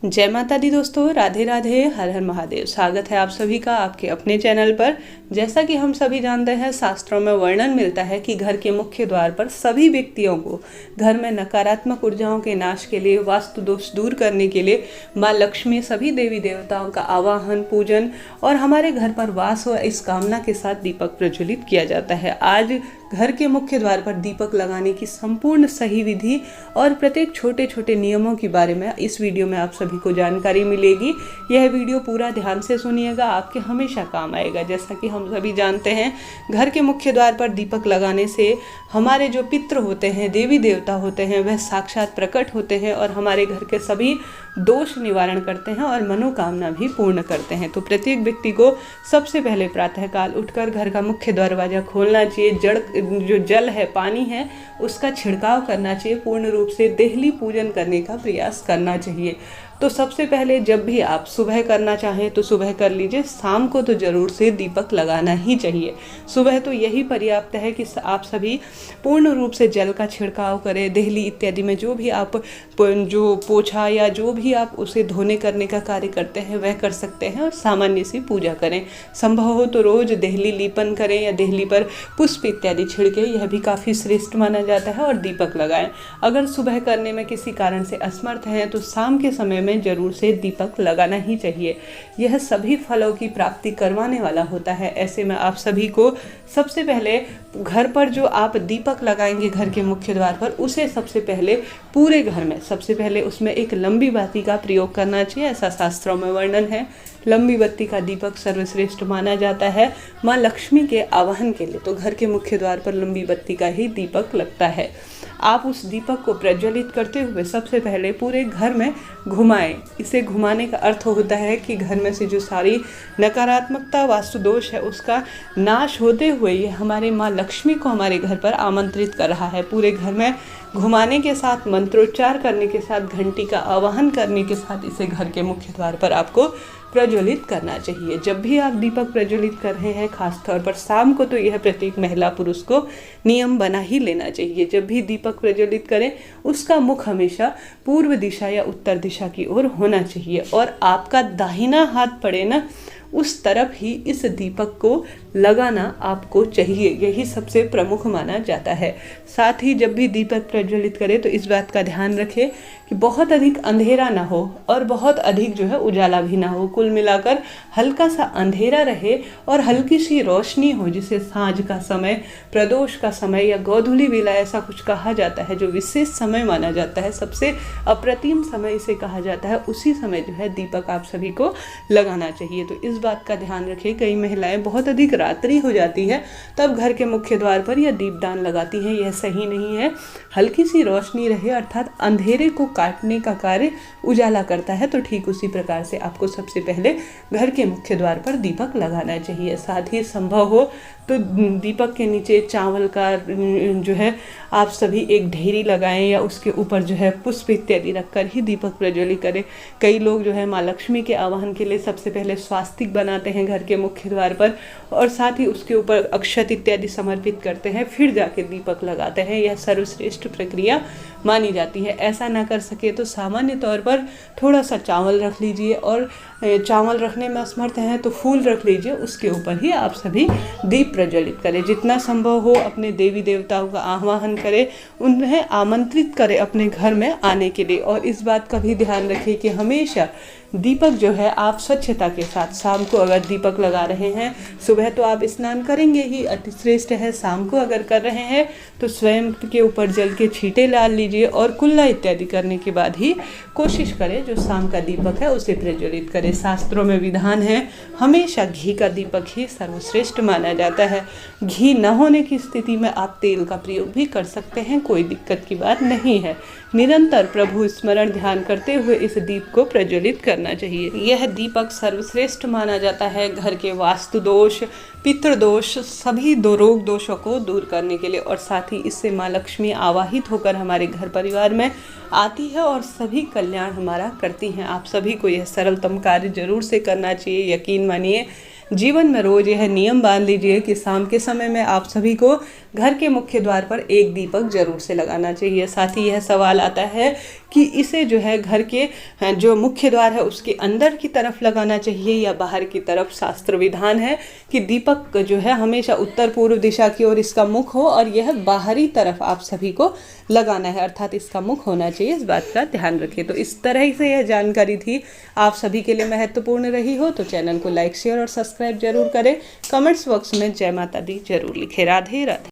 जय माता दी दोस्तों, राधे राधे, हर हर महादेव। स्वागत है आप सभी का आपके अपने चैनल पर। जैसा कि हम सभी जानते हैं, शास्त्रों में वर्णन मिलता है कि घर के मुख्य द्वार पर सभी व्यक्तियों को घर में नकारात्मक ऊर्जाओं के नाश के लिए, वास्तु दोष दूर करने के लिए माँ लक्ष्मी, सभी देवी देवताओं का आवाहन, पूजन और हमारे घर पर वास हो, इस कामना के साथ दीपक प्रज्वलित किया जाता है। आज घर के मुख्य द्वार पर दीपक लगाने की संपूर्ण सही विधि और प्रत्येक छोटे छोटे नियमों के बारे में इस वीडियो में आप सभी को जानकारी मिलेगी। यह वीडियो पूरा ध्यान से सुनिएगा, आपके हमेशा काम आएगा। जैसा कि हम सभी जानते हैं, घर के मुख्य द्वार पर दीपक लगाने से हमारे जो पितृ होते हैं, देवी देवता होते हैं, वह साक्षात प्रकट होते हैं और हमारे घर के सभी दोष निवारण करते हैं और मनोकामना भी पूर्ण करते हैं। तो प्रत्येक व्यक्ति को सबसे पहले प्रातःकाल उठकर घर का मुख्य दरवाजा खोलना चाहिए। जो जल है, पानी है, उसका छिड़काव करना चाहिए। पूर्ण रूप से देहली पूजन करने का प्रयास करना चाहिए। तो सबसे पहले जब भी आप सुबह करना चाहें तो सुबह कर लीजिए, शाम को तो ज़रूर से दीपक लगाना ही चाहिए। सुबह तो यही पर्याप्त है कि आप सभी पूर्ण रूप से जल का छिड़काव करें। देहली इत्यादि में जो भी आप जो पोछा या जो भी आप उसे धोने करने का कार्य करते हैं वह कर सकते हैं और सामान्य सी पूजा करें। संभव हो तो रोज़ देहली लीपन करें या देहली पर पुष्प इत्यादि छिड़के, यह भी काफ़ी श्रेष्ठ माना जाता है। और दीपक लगाएं। अगर सुबह करने में किसी कारण से असमर्थ हैं तो शाम के समय में जरूर से दीपक लगाना ही चाहिए। यह सभी फलों की प्राप्ति करवाने वाला होता है। ऐसे में आप सभी को सबसे पहले घर पर जो आप दीपक लगाएंगे घर के मुख्य द्वार पर, उसे सबसे पहले पूरे घर में सबसे पहले उसमें एक लंबी बाती का प्रयोग करना चाहिए। ऐसा शास्त्रों में वर्णन है। लंबी बत्ती का दीपक सर्वश्रेष्ठ माना जाता है माँ लक्ष्मी के आवाहन के लिए। तो घर के मुख्य द्वार पर लंबी बत्ती का ही दीपक लगता है। आप उस दीपक को प्रज्वलित करते हुए सबसे पहले पूरे घर में घुमाएं। इसे घुमाने का अर्थ होता है कि घर में से जो सारी नकारात्मकता, वास्तु दोष है, उसका नाश होते हुए ये हमारे माँ लक्ष्मी को हमारे घर पर आमंत्रित कर रहा है। पूरे घर में घुमाने के साथ, मंत्रोच्चार करने के साथ, घंटी का आवाहन करने के साथ इसे घर के मुख्य द्वार पर आपको प्रज्वलित करना चाहिए। जब भी आप दीपक प्रज्वलित कर रहे हैं, खासतौर पर शाम को, तो यह प्रत्येक महिला पुरुष को नियम बना ही लेना चाहिए। जब भी दीपक प्रज्वलित करें, उसका मुख हमेशा पूर्व दिशा या उत्तर दिशा की ओर होना चाहिए और आपका दाहिना हाथ पड़े ना, उस तरफ ही इस दीपक को लगाना आपको चाहिए। यही सबसे प्रमुख माना जाता है। साथ ही जब भी दीपक प्रज्वलित करें तो इस बात का ध्यान रखें कि बहुत अधिक अंधेरा ना हो और बहुत अधिक जो है उजाला भी ना हो। कुल मिलाकर हल्का सा अंधेरा रहे और हल्की सी रोशनी हो, जिसे सांझ का समय, प्रदोष का समय या गोधूली वेला ऐसा कुछ कहा जाता है, जो विशेष समय माना जाता है, सबसे अप्रतिम समय इसे कहा जाता है। उसी समय जो है दीपक आप सभी को लगाना चाहिए। तो इस बात का ध्यान रखें। कई महिलाएं बहुत अधिक रात्रि हो जाती है तब घर के मुख्य द्वार पर यह दीपदान लगाती हैं। यह सही नहीं है। हल्की सी रोशनी रहे, अर्थात अंधेरे को काटने का कार्य उजाला करता है। तो ठीक उसी प्रकार से आपको सबसे पहले घर के मुख्य द्वार पर दीपक लगाना चाहिए। साथ ही संभव हो तो दीपक के नीचे चावल का जो है आप सभी एक ढेरी लगाएं या उसके ऊपर जो है पुष्प इत्यादि रखकर ही दीपक प्रज्वलित करें। कई लोग जो है माँ लक्ष्मी के आवाहन के लिए सबसे पहले स्वास्तिक बनाते हैं घर के मुख्य द्वार पर और साथ ही उसके ऊपर अक्षत इत्यादि समर्पित करते हैं, फिर जाके दीपक लगाते हैं। यह सर्वश्रेष्ठ प्रक्रिया मानी जाती है। ऐसा ना कर सके तो सामान्य तौर पर थोड़ा सा चावल रख लीजिए और चावल रखने में असमर्थ हैं तो फूल रख लीजिए, उसके ऊपर ही आप सभी दीप प्रज्वलित करें। जितना संभव हो अपने देवी देवताओं का आह्वान करें, उन्हें आमंत्रित करें अपने घर में आने के लिए। और इस बात का भी ध्यान रखें कि हमेशा दीपक जो है आप स्वच्छता के साथ, शाम को अगर दीपक लगा रहे हैं, सुबह तो आप स्नान करेंगे ही, अति श्रेष्ठ है। शाम को अगर कर रहे हैं तो स्वयं के ऊपर जल के छींटे डाल लीजिए और कुल्ला इत्यादि करने के बाद ही कोशिश करें जो शाम का दीपक है उसे प्रज्वलित करें। शास्त्रों में विधान है, हमेशा घी का दीपक ही सर्वश्रेष्ठ माना जाता है। घी न होने की स्थिति में आप तेल का प्रयोग भी कर सकते हैं, कोई दिक्कत की बात नहीं है। निरंतर प्रभु स्मरण ध्यान करते हुए इस दीप को प्रज्वलित करना चाहिए। यह दीपक सर्वश्रेष्ठ माना जाता है घर के वास्तु दोष, पितृदोष, सभी रोग दोषों को दूर करने के लिए। और साथ ही इससे माँ लक्ष्मी आवाहित होकर हमारे घर परिवार में आती है और सभी कल्याण हमारा करती हैं। आप सभी को यह सरलतम कार्य जरूर से करना चाहिए। यकीन मानिए, जीवन में रोज यह नियम बांध लीजिए कि शाम के समय में आप सभी को घर के मुख्य द्वार पर एक दीपक जरूर से लगाना चाहिए। साथ ही यह सवाल आता है कि इसे जो है घर के जो मुख्य द्वार है उसके अंदर की तरफ लगाना चाहिए या बाहर की तरफ। शास्त्र विधान है कि दीपक जो है हमेशा उत्तर पूर्व दिशा की ओर इसका मुख हो और यह बाहरी तरफ आप सभी को लगाना है, अर्थात इसका मुख होना चाहिए। इस बात का ध्यान रखिए। तो इस तरह से यह जानकारी थी, आप सभी के लिए महत्वपूर्ण रही हो तो चैनल को लाइक शेयर और सब्सक्राइब जरूर करें। कमेंट्स बॉक्स में जय माता दी जरूर लिखें। राधे राधे।